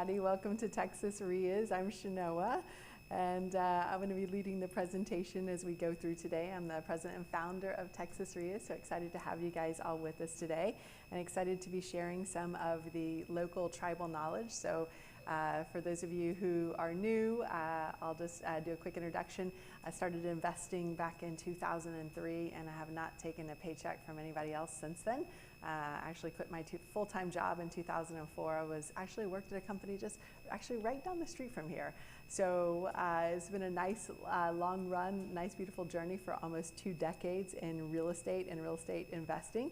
everybody. Welcome to Texas REIAs. I'm Shenoah, and I'm going to be leading the presentation as we go through today. I'm the president and founder of Texas REIAs, so excited to have you guys all with us today, and excited to be sharing some of the local tribal knowledge. So for those of you who are new, I'll just do a quick introduction. I started investing back in 2003, and I have not taken a paycheck from anybody else since then. I actually quit my full-time job in 2004. I was actually worked at a company just actually right down the street from here. So it's been a nice long run, nice beautiful journey for almost 2 decades in real estate and real estate investing.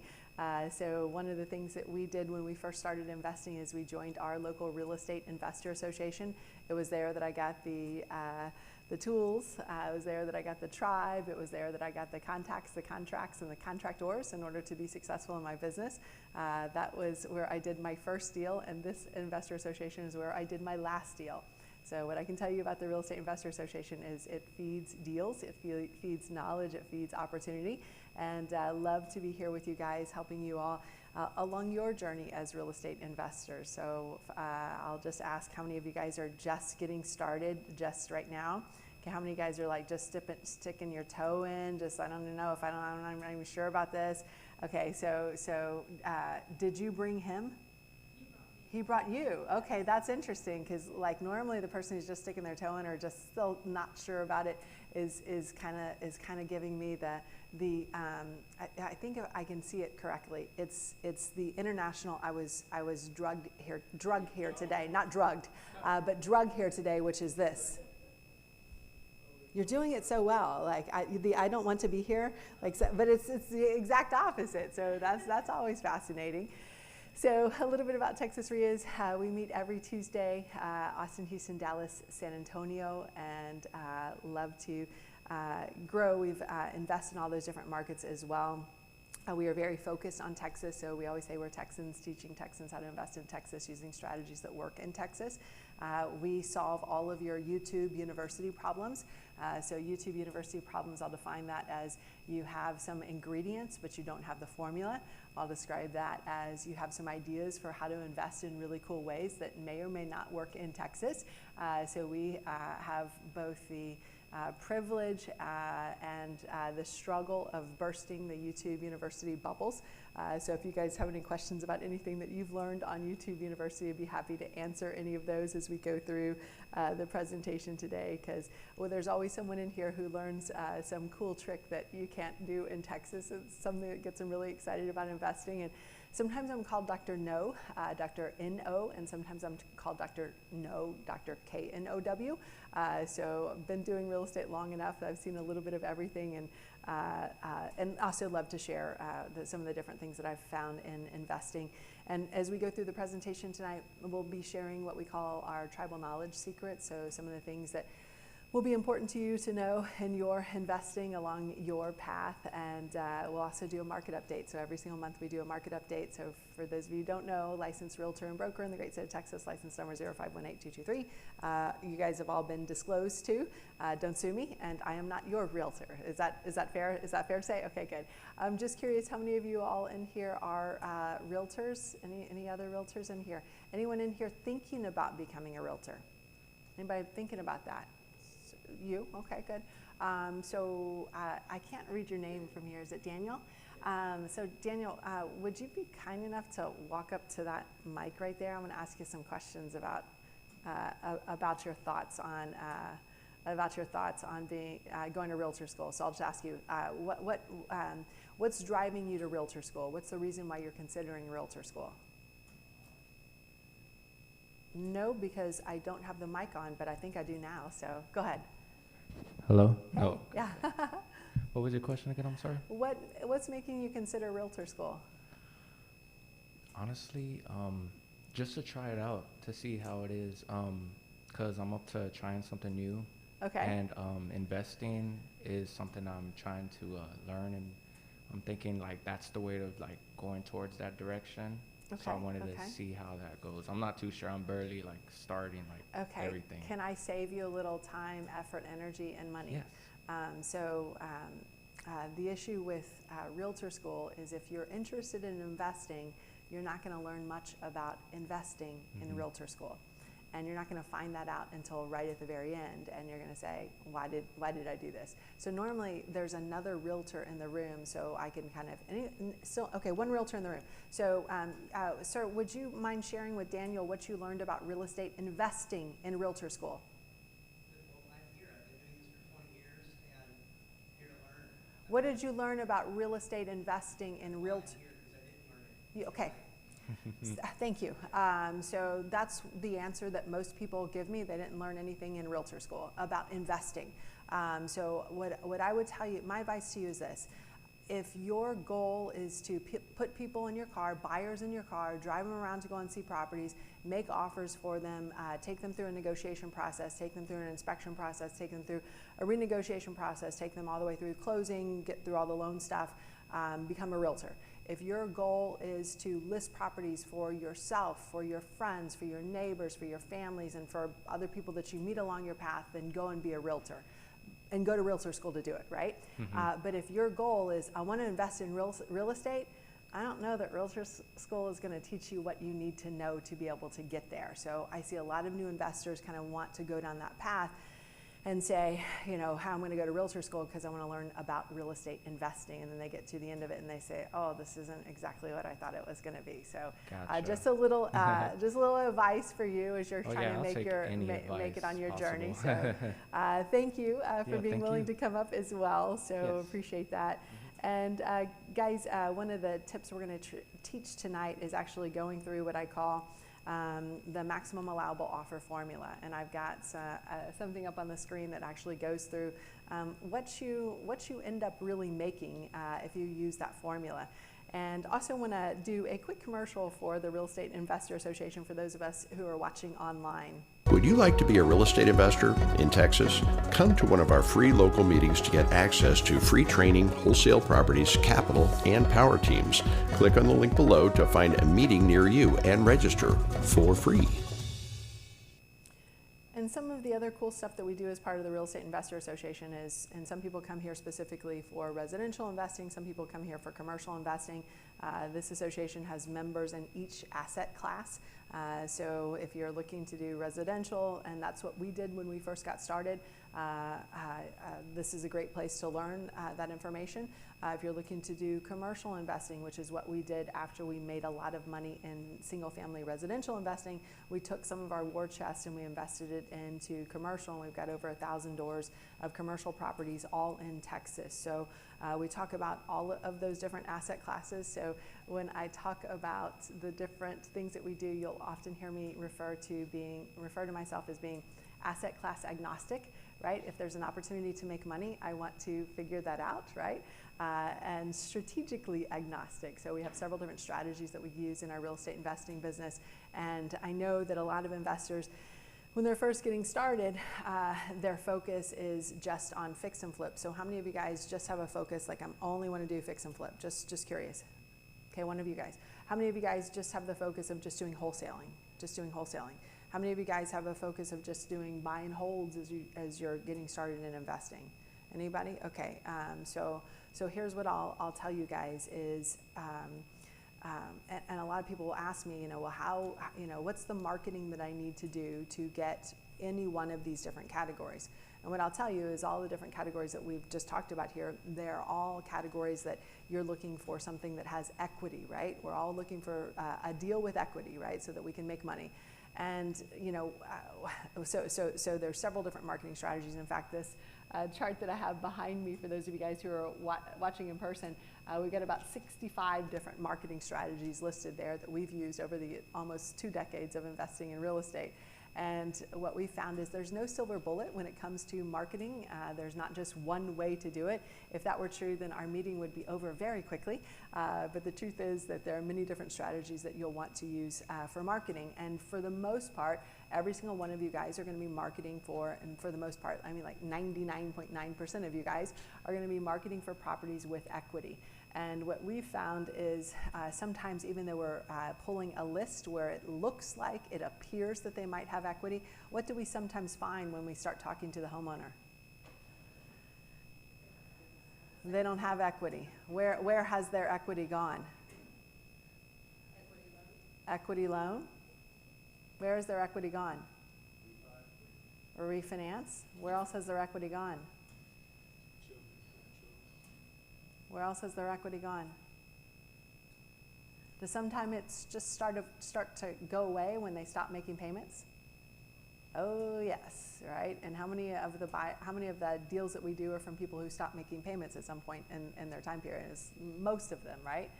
So one of the things that we did when we first started investing is we joined our local real estate investor association. It was there that I got the tools. It was there that I got the tribe. It was there that I got the contacts, the contracts, and the contractors in order to be successful in my business. That was where I did my first deal, and this investor association is where I did my last deal. So what I can tell you about the Real Estate Investor Association is it feeds deals, it feeds knowledge, it feeds opportunity, and love to be here with you guys, helping you all along your journey as real estate investors. So I'll just ask how many of you guys are just getting started just right now? Okay, how many of you guys are like just sticking your toe in, just I don't know if I'm not even sure about this. Okay, so did you bring him? He brought you. Okay, that's interesting, because like normally the person who's just sticking their toe in or just still not sure about it is kind of giving me I think if I can see it correctly. It's the international. I was drug here today, not drugged, but drug here today, which is this. You're doing it so well. Like I don't want to be here. Like, but it's the exact opposite. So that's always fascinating. So a little bit about Texas REIAs. We meet every Tuesday, Austin, Houston, Dallas, San Antonio, and love to grow. We've invested in all those different markets as well. We are very focused on Texas, so we always say we're Texans, teaching Texans how to invest in Texas using strategies that work in Texas. We solve all of your YouTube University problems. So YouTube University problems, I'll define that as you have some ingredients, but you don't have the formula. I'll describe that as you have some ideas for how to invest in really cool ways that may or may not work in Texas. So we have both the privilege and the struggle of bursting the YouTube University bubbles. So if you guys have any questions about anything that you've learned on YouTube University, I'd be happy to answer any of those as we go through the presentation today, because there's always someone in here who learns some cool trick that you can't do in Texas. It's something that gets them really excited about investing. And sometimes I'm called Dr. No, Dr. N-O, and sometimes I'm called Dr. No, Dr. K-N-O-W. So I've been doing real estate long enough that I've seen a little bit of everything, and also love to share some of the different things that I've found in investing. And as we go through the presentation tonight, we'll be sharing what we call our tribal knowledge secrets, so some of the things that will be important to you to know in your investing along your path, and we'll also do a market update. So every single month we do a market update. So for those of you who don't know, licensed realtor and broker in the great state of Texas, license number 0518223. You guys have all been disclosed to. Don't sue me, and I am not your realtor. Is that fair? Is that fair to say? Okay, good. I'm just curious, how many of you all in here are realtors? Any other realtors in here? Anyone in here thinking about becoming a realtor? Anybody thinking about that? You? Okay, good. So I can't read your name from here. Is it Daniel? So Daniel, would you be kind enough to walk up to that mic right there? I'm going to ask you some questions about your thoughts on going to realtor school. So I'll just ask you, what's driving you to realtor school? What's the reason why you're considering realtor school? No, because I don't have the mic on, but I think I do now. So go ahead. Hello? Hey. Oh. Yeah. What was your question again? I'm sorry. What's making you consider realtor school? Honestly, just to try it out, to see how it is, because I'm up to trying something new. Okay. And investing is something I'm trying to learn, and I'm thinking like that's the way to like going towards that direction. Okay. So I wanted to see how that goes. I'm not too sure. I'm barely like starting like everything. Can I save you a little time, effort, energy, and money? Yes. The issue with realtor school is if you're interested in investing, you're not going to learn much about investing in realtor school. And you're not going to find that out until right at the very end, and you're going to say, why did I do this? So normally there's another realtor in the room, so I can kind of, okay, one realtor in the room. So sir, would you mind sharing with Daniel what you learned about real estate investing in realtor school? Well, I'm here. I've been doing this for 20 years and here to learn. What did you learn about real estate investing in realtor? I'm here because I didn't learn it. Okay. Thank you. So that's the answer that most people give me. They didn't learn anything in realtor school about investing. So what I would tell you, my advice to you is this. If your goal is to put people in your car, buyers in your car, drive them around to go and see properties, make offers for them, take them through a negotiation process, take them through an inspection process, take them through a renegotiation process, take them all the way through closing, get through all the loan stuff, become a realtor. If your goal is to list properties for yourself, for your friends, for your neighbors, for your families, and for other people that you meet along your path, then go and be a realtor. And go to realtor school to do it, right? But if your goal is, I want to invest in real estate, I don't know that realtor school is going to teach you what you need to know to be able to get there. So I see a lot of new investors kind of want to go down that path and say, you know, how I'm going to go to realtor school because I want to learn about real estate investing. And then they get to the end of it and they say, oh, this isn't exactly what I thought it was going to be. So Gotcha. just a little advice for you as you're trying to I'll make make it on your possible. journey. So thank you for being willing to come up as well. So Yes. appreciate that. And guys, one of the tips we're going to teach tonight is actually going through what I call the maximum allowable offer formula. And I've got something up on the screen that actually goes through what you end up really making if you use that formula. And also want to do a quick commercial for the Real Estate Investor Association for those of us who are watching online. Would you like to be a real estate investor in Texas? Come to one of our free local meetings to get access to free training, wholesale properties, capital, and power teams. Click on the link below to find a meeting near you and register for free. And some of the other cool stuff that we do as part of the Real Estate Investor Association is, and some people come here specifically for residential investing, some people come here for commercial investing. This association has members in each asset class. So if you're looking to do residential, and that's what we did when we first got started, this is a great place to learn that information. If you're looking to do commercial investing, which is what we did after we made a lot of money in single-family residential investing, we took some of our war chest and we invested it into commercial, and we've got over 1,000 doors of commercial properties all in Texas. So we talk about all of those different asset classes. So when I talk about the different things that we do, you'll often hear me refer to myself as being asset class agnostic, right? If there's an opportunity to make money, I want to figure that out, right? And strategically agnostic. So we have several different strategies that we use in our real estate investing business. And I know that a lot of investors, when they're first getting started, their focus is just on fix and flip. So how many of you guys just have a focus, like I'm only want to do fix and flip? Just curious. Okay, one of you guys. How many of you guys just have the focus of just doing wholesaling? Just doing wholesaling. How many of you guys have a focus of just doing buy and holds as you're getting started in investing? Anybody? Okay. So here's what I'll tell you guys is, and a lot of people will ask me, well, what's the marketing that I need to do to get any one of these different categories? And what I'll tell you is all the different categories that we've just talked about here, they're all categories that you're looking for something that has equity, right? We're all looking for a deal with equity, right? So that we can make money. And so there's several different marketing strategies. In fact, this chart that I have behind me, for those of you guys who are watching in person, we've got about 65 different marketing strategies listed there that we've used over the almost 2 decades of investing in real estate. And what we found is there's no silver bullet when it comes to marketing. There's not just one way to do it. If that were true, then our meeting would be over very quickly. But the truth is that there are many different strategies that you'll want to use for marketing. And for the most part, every single one of you guys are going to be marketing for, and for the most part, I mean like 99.9% of you guys are going to be marketing for properties with equity. And what we've found is sometimes even though we're pulling a list where it looks like, it appears that they might have equity, what do we sometimes find when we start talking to the homeowner? They don't have equity. Where has their equity gone? Equity loan. Where has their equity gone? or refinance. Where else has their equity gone? Where else has their equity gone? Does sometimes it's just start to go away when they stop making payments? Oh yes, right. And how many of the deals that we do are from people who stop making payments at some point in their time period? Is most of them, right?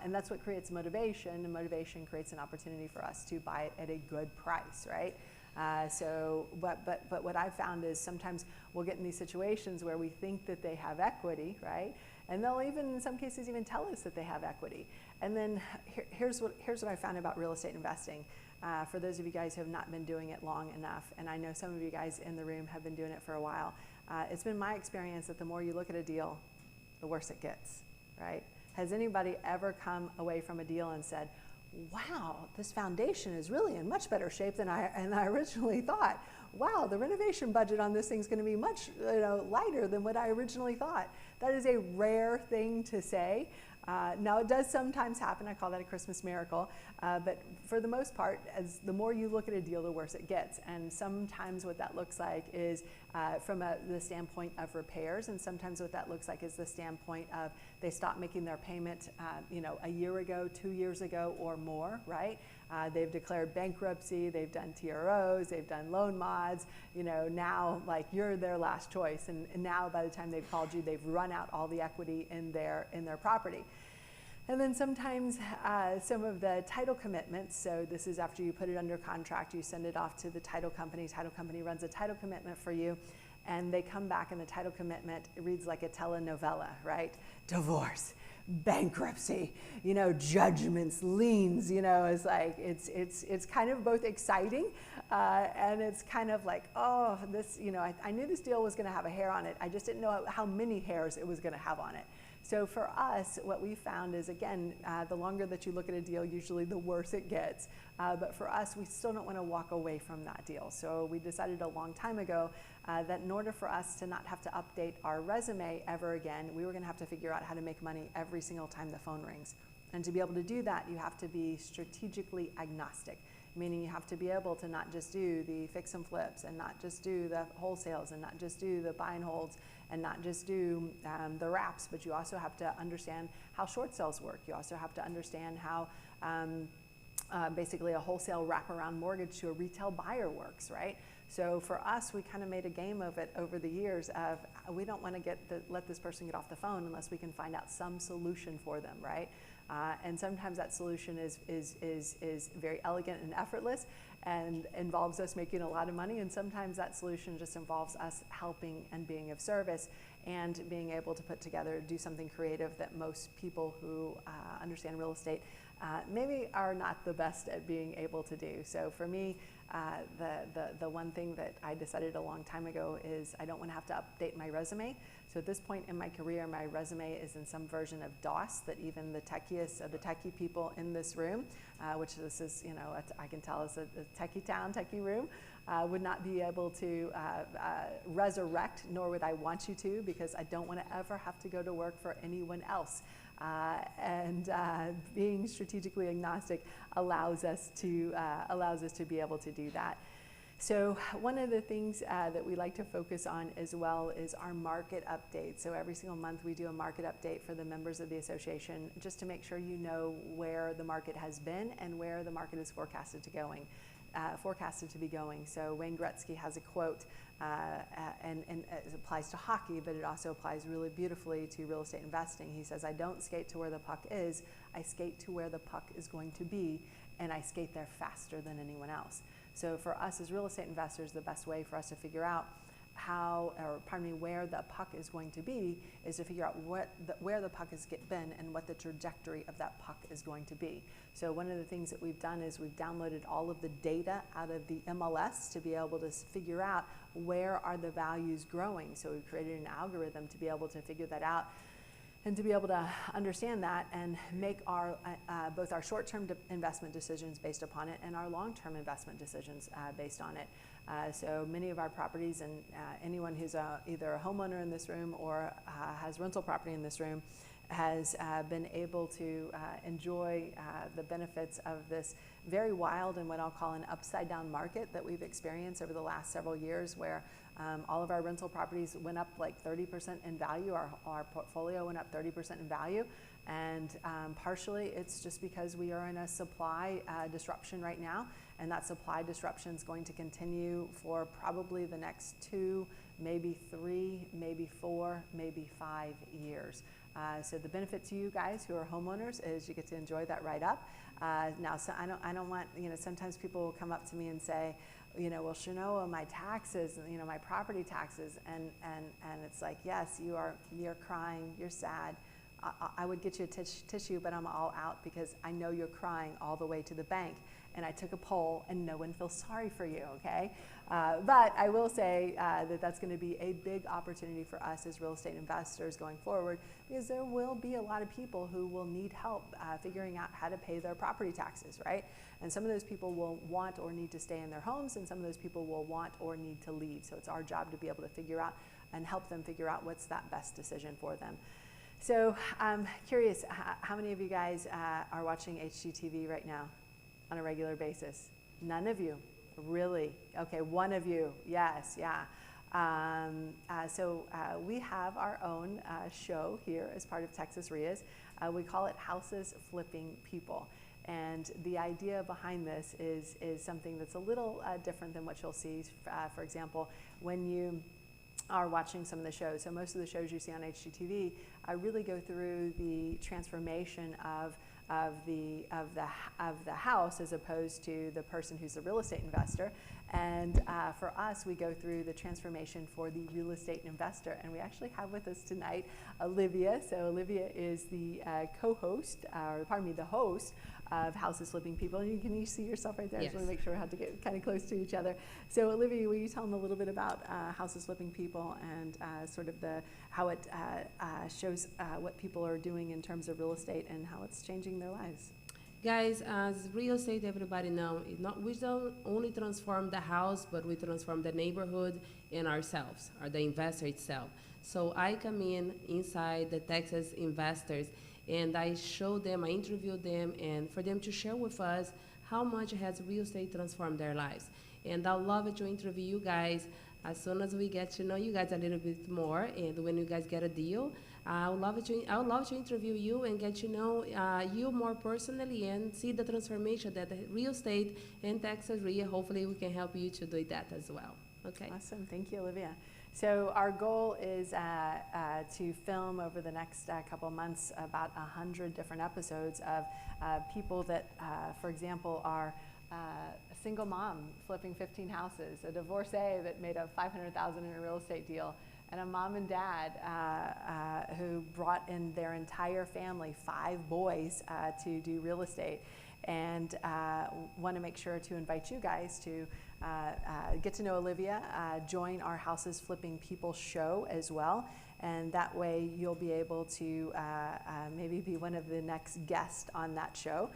And that's what creates motivation, and motivation creates an opportunity for us to buy it at a good price, right? But what I've found is sometimes we'll get in these situations where we think that they have equity, right? And they'll even, in some cases, even tell us that they have equity. And then here's what I found about real estate investing. For those of you guys who have not been doing it long enough, and I know some of you guys in the room have been doing it for a while, it's been my experience that the more you look at a deal, the worse it gets, right? Has anybody ever come away from a deal and said, wow, this foundation is really in much better shape than I originally thought. Wow, the renovation budget on this thing's going to be much lighter than what I originally thought. That is a rare thing to say. Now it does sometimes happen. I call that a Christmas miracle. But for the most part, as the more you look at a deal, the worse it gets. And sometimes what that looks like is from the standpoint of repairs, and sometimes what that looks like is the standpoint of they stopped making their payment, a year ago, 2 years ago, or more, right? They've declared bankruptcy, they've done TROs, they've done loan mods, now like you're their last choice. And now by the time they've called you, they've run out all the equity in their property. And then sometimes some of the title commitments, so this is after you put it under contract, you send it off to the title company runs a title commitment for you, and they come back and the title commitment reads like a telenovela, right? Divorce, bankruptcy, judgments, liens, it's like, it's kind of both exciting and it's kind of like, oh, this, I knew this deal was gonna have a hair on it. I just didn't know how many hairs it was gonna have on it. So for us, what we found is, again, the longer that you look at a deal, usually the worse it gets. But for us, we still don't want to walk away from that deal. So we decided a long time ago that in order for us to not have to update our resume ever again, we were going to have to figure out how to make money every single time the phone rings. And to be able to do that, you have to be strategically agnostic, meaning you have to be able to not just do the fix and flips, and not just do the wholesales, and not just do the buy and holds, and not just do the wraps, but you also have to understand how short sales work. You also have to understand how basically a wholesale wraparound mortgage to a retail buyer works, right? So for us, we kind of made a game of it over the years of we don't want to let this person get off the phone unless we can find out some solution for them, right? And sometimes that solution is very elegant and effortless and involves us making a lot of money, and sometimes that solution just involves us helping and being of service and being able to put together, do something creative that most people who understand real estate maybe are not the best at being able to do. So for me, the one thing that I decided a long time ago is I don't want to have to update my resume. So at this point in my career, my resume is in some version of DOS that even the techiest of the techie people in this room, which this is, I can tell is a techie town, techie room, would not be able to resurrect, nor would I want you to, because I don't want to ever have to go to work for anyone else. And being strategically agnostic allows us to be able to do that. So one of the things that we like to focus on as well is our market update. So every single month we do a market update for the members of the association, just to make sure you know where the market has been and where the market is forecasted to be going. So Wayne Gretzky has a quote, and it applies to hockey, but it also applies really beautifully to real estate investing. He says, "I don't skate to where the puck is, I skate to where the puck is going to be, and I skate there faster than anyone else." So for us as real estate investors, the best way for us to figure out where the puck is going to be is to figure out where the puck has been and what the trajectory of that puck is going to be. So one of the things that we've done is we've downloaded all of the data out of the MLS to be able to figure out where are the values growing. So we've created an algorithm to be able to figure that out and to be able to understand that and make our both our short-term investment decisions based upon it and our long-term investment decisions based on it. So many of our properties, and anyone who's either a homeowner in this room or has rental property in this room, has been able to enjoy the benefits of this very wild and what I'll call an upside down market that we've experienced over the last several years, where all of our rental properties went up like 30% in value. Our portfolio went up 30% in value. And partially it's just because we are in a supply disruption right now, and that supply disruption is going to continue for probably the next 2, maybe 3, maybe 4, maybe 5 years. So the benefit to you guys who are homeowners is you get to enjoy that right up. Now, so I don't want, sometimes people will come up to me and say, well, Shenoah, my taxes, my property taxes, and it's like, yes, you're crying, you're sad. I would get you a tissue, but I'm all out because I know you're crying all the way to the bank. And I took a poll and no one feels sorry for you, okay? But I will say that that's gonna be a big opportunity for us as real estate investors going forward, because there will be a lot of people who will need help figuring out how to pay their property taxes, right? And some of those people will want or need to stay in their homes, and some of those people will want or need to leave. So it's our job to be able to figure out and help them figure out what's that best decision for them. So I'm curious, how many of you guys are watching HGTV right now on a regular basis? None of you, really? Okay, one of you, yes, yeah. So we have our own show here as part of Texas REIAs. We call it Houses Flipping People. And the idea behind this is something that's a little different than what you'll see, for example, when you are watching some of the shows. So most of the shows you see on HGTV really go through the transformation of the house as opposed to the person who's the real estate investor. And for us, we go through the transformation for the real estate investor. And we actually have with us tonight Olivia. So Olivia is the co-host, or pardon me, the host of Houses Flipping People. And can you see yourself right there? Yes. I just want to make sure we have to get kind of close to each other. So Olivia, will you tell them a little bit about Houses Flipping People and sort of how it shows what people are doing in terms of real estate and how it's changing their lives? Guys, as real estate, everybody know, we don't only transform the house, but we transform the neighborhood and ourselves, or the investor itself. So I come inside the Texas investors, and I show them, I interview them, and for them to share with us how much has real estate transformed their lives. And I'd love to interview you guys as soon as we get to know you guys a little bit more, and when you guys get a deal, I would love to interview you and get to know you more personally and see the transformation that the real estate in Texas REIA. Hopefully we can help you to do that as well. Okay. Awesome, thank you, Olivia. So our goal is to film over the next couple months about 100 different episodes of people that, for example, are a single mom flipping 15 houses, a divorcee that made a $500,000 in a real estate deal, and a mom and dad who brought in their entire family, 5 boys, to do real estate. And want to make sure to invite you guys to get to know Olivia, join our Houses Flipping People show as well. And that way you'll be able to maybe be one of the next guests on that show.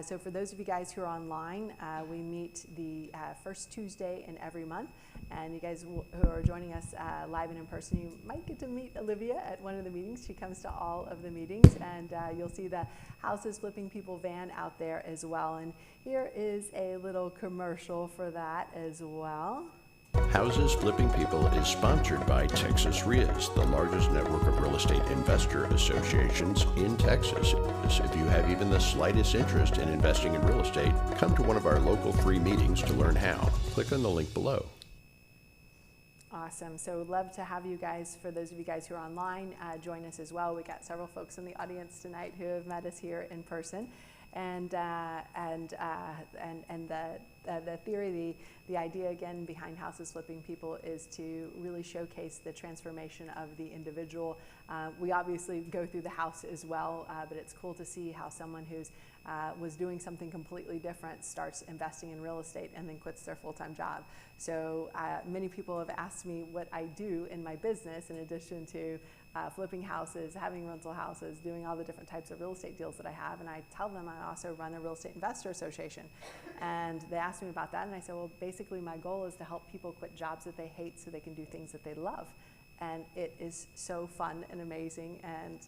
So for those of you guys who are online, we meet the first Tuesday in every month. And you guys who are joining us live and in person, you might get to meet Olivia at one of the meetings. She comes to all of the meetings, and you'll see the Houses Flipping People van out there as well. And here is a little commercial for that as well. Houses Flipping People is sponsored by Texas REIAs, the largest network of real estate investor associations in Texas. If you have even the slightest interest in investing in real estate, come to one of our local free meetings to learn how. Click on the link below. Awesome. So we'd love to have you guys, for those of you guys who are online, join us as well. We got several folks in the audience tonight who have met us here in person. And the theory, the idea again behind Houses Flipping People is to really showcase the transformation of the individual. We obviously go through the house as well, but it's cool to see how someone who's was doing something completely different starts investing in real estate and then quits their full-time job. So many people have asked me what I do in my business in addition to flipping houses, having rental houses, doing all the different types of real estate deals that I have. And I tell them I also run a real estate investor association. And they asked me about that, and I said, well, basically my goal is to help people quit jobs that they hate so they can do things that they love. And it is so fun and amazing and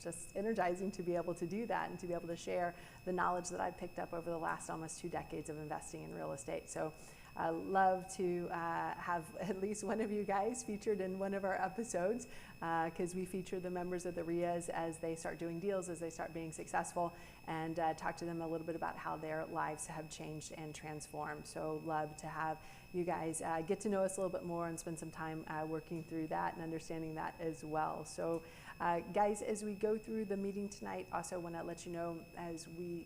just energizing to be able to do that and to be able to share the knowledge that I've picked up over the last almost 2 decades of investing in real estate. So I love to have at least one of you guys featured in one of our episodes, because we feature the members of the REIAs as they start doing deals, as they start being successful, and talk to them a little bit about how their lives have changed and transformed. So love to have you guys get to know us a little bit more and spend some time working through that and understanding that as well. So guys, as we go through the meeting tonight, also want to let you know as we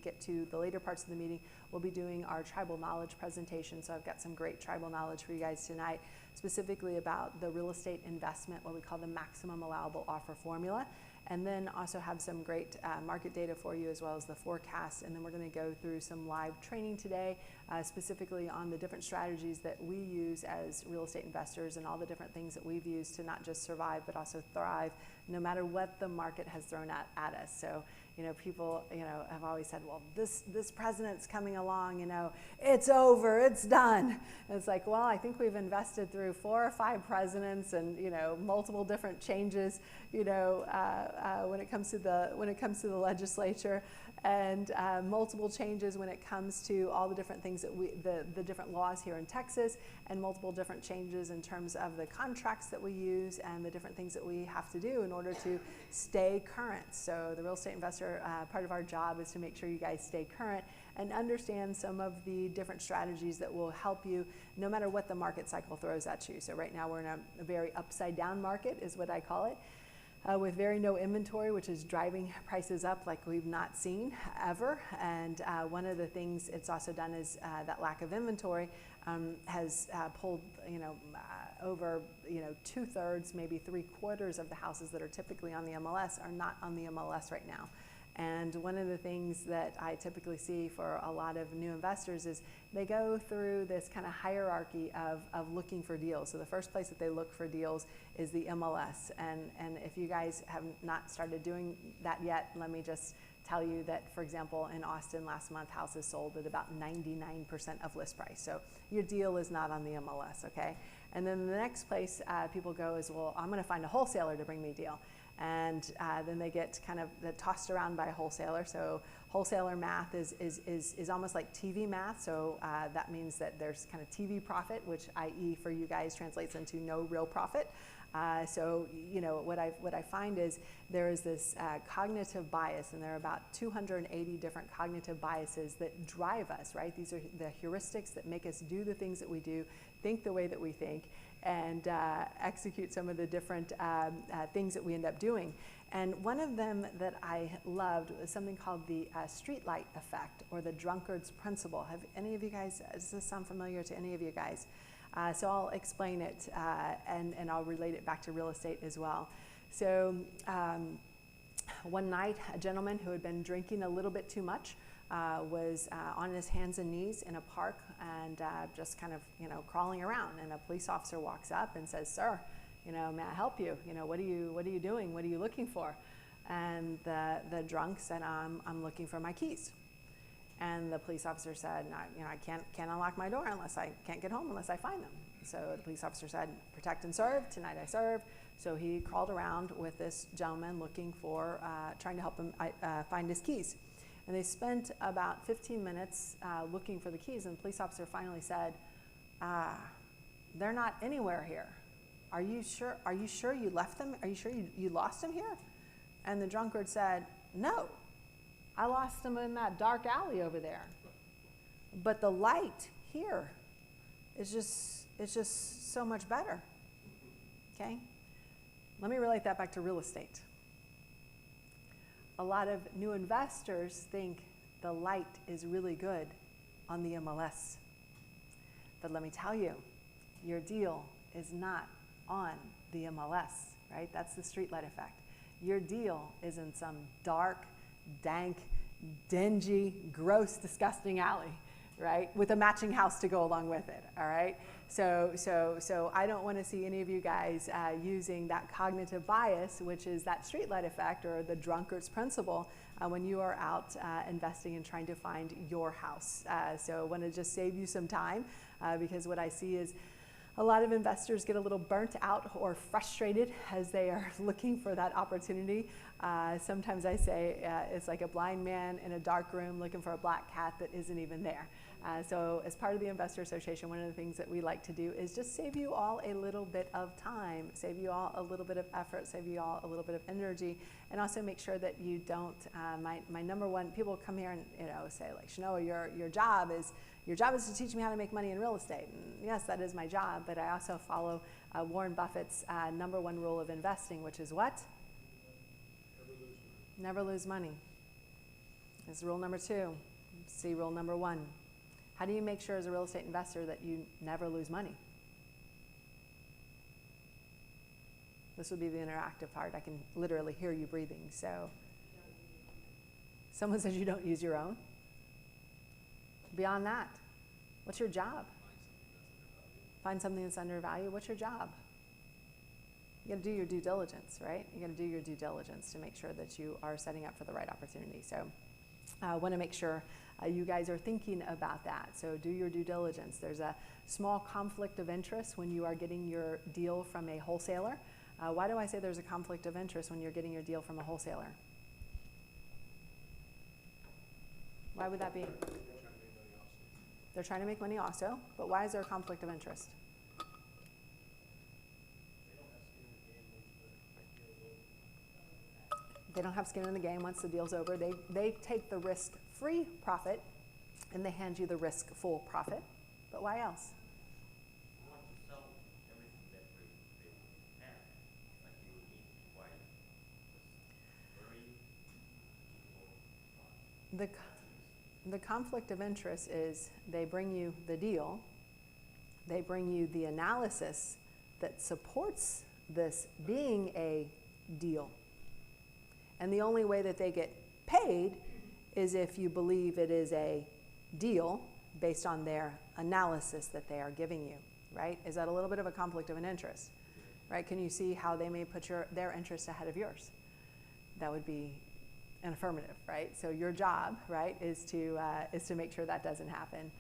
get to the later parts of the meeting, we'll be doing our tribal knowledge presentation. So I've got some great tribal knowledge for you guys tonight, specifically about the real estate investment, what we call the maximum allowable offer formula, and then also have some great market data for you as well as the forecast. And then we're going to go through some live training today, specifically on the different strategies that we use as real estate investors and all the different things that we've used to not just survive but also thrive no matter what the market has thrown at us. So, you know, people, you know, have always said, well, this president's coming along, you know, it's over, it's done. And it's like, well, I think we've invested through 4 or 5 presidents and, you know, multiple different changes, you know, when it comes to the legislature, and multiple changes when it comes to all the different things that the different laws here in Texas, and multiple different changes in terms of the contracts that we use and the different things that we have to do in order to stay current. So the real estate investor, part of our job is to make sure you guys stay current and understand some of the different strategies that will help you no matter what the market cycle throws at you. So right now we're in a very upside down market is what I call it. With very no inventory, which is driving prices up like we've not seen ever. And one of the things it's also done is that lack of inventory has pulled, you know, over, you know, 2/3, maybe 3/4 of the houses that are typically on the MLS are not on the MLS right now. And one of the things that I typically see for a lot of new investors is they go through this kind of hierarchy of looking for deals. So the first place that they look for deals is the MLS. And if you guys have not started doing that yet, let me just tell you that, for example, in Austin last month, houses sold at about 99% of list price. So your deal is not on the MLS, okay? And then the next place people go is, well, I'm gonna find a wholesaler to bring me a deal. And then they get kind of tossed around by a wholesaler. So wholesaler math is almost like TV math. So that means that there's kind of TV profit, which i.e. for you guys translates into no real profit. So, you know, what I find is there is this cognitive bias, and there are about 280 different cognitive biases that drive us, right? These are the heuristics that make us do the things that we do, think the way that we think, and execute some of the different things that we end up doing. And one of them that I loved was something called the streetlight effect, or the drunkard's principle. Have any of you guys, does this sound familiar to any of you guys? So I'll explain it and I'll relate it back to real estate as well. So one night, a gentleman who had been drinking a little bit too much was on his hands and knees in a park and just kind of, you know, crawling around. And a police officer walks up and says, "Sir, you know, may I help you? You know, what are you doing? What are you looking for?" And the drunk said, "I'm looking for my keys." And the police officer said, "No, you know, I can't unlock my door can't get home unless I find them." So the police officer said, "Protect and serve, tonight I serve." So he crawled around with this gentleman looking for, trying to help him find his keys. And they spent about 15 minutes looking for the keys, and the police officer finally said, "They're not anywhere here. Are you sure you left them? Are you sure you lost them here?" And the drunkard said, "No. I lost them in that dark alley over there. But the light here is just so much better." Okay? Let me relate that back to real estate. A lot of new investors think the light is really good on the MLS. But let me tell you, your deal is not on the MLS, right? That's the streetlight effect. Your deal is in some dark, dank, dingy, gross, disgusting alley, right? With a matching house to go along with it, all right? So I don't want to see any of you guys using that cognitive bias, which is that streetlight effect or the drunkard's principle, when you are out investing and trying to find your house. So I want to just save you some time because what I see is A lot of investors get a little burnt out or frustrated as they are looking for that opportunity. Sometimes I say it's like a blind man in a dark room looking for a black cat that isn't even there. So as part of the Investor Association, one of the things that we like to do is just save you all a little bit of time, save you all a little bit of effort, save you all a little bit of energy, and also make sure that you don't, my number one, people come here and say like, Shenoah, your job is to teach me how to make money in real estate. And yes, that is my job, but I also follow Warren Buffett's number one rule of investing, which is what? Never lose money. Is rule number 2. See rule number 1. How do you make sure as a real estate investor that you never lose money? This would be the interactive part. I can literally hear you breathing. So, someone says you don't use your own. Beyond that, what's your job? Find something that's undervalued. What's your job? You got to do your due diligence, right? You got to do your due diligence to make sure that you are setting up for the right opportunity. So I want to make sure you guys are thinking about that. So do your due diligence. There's a small conflict of interest when you are getting your deal from a wholesaler. Why do I say there's a conflict of interest when you're getting your deal from a wholesaler? Why would that be? They're trying to make money also, but why is there a conflict of interest? They don't have skin in the game once the deal's over. They take the risk-free profit and they hand you the risk-full profit. But why else? You want to sell everything that they have, like you would need to buy very The conflict of interest is they bring you the deal, they bring you the analysis that supports this being a deal. And the only way that they get paid is if you believe it is a deal based on their analysis that they are giving you, right? Is that a little bit of a conflict of an interest, right? Can you see how they may put their interests ahead of yours? That would be an affirmative, right? So your job, right, is to make sure that doesn't happen.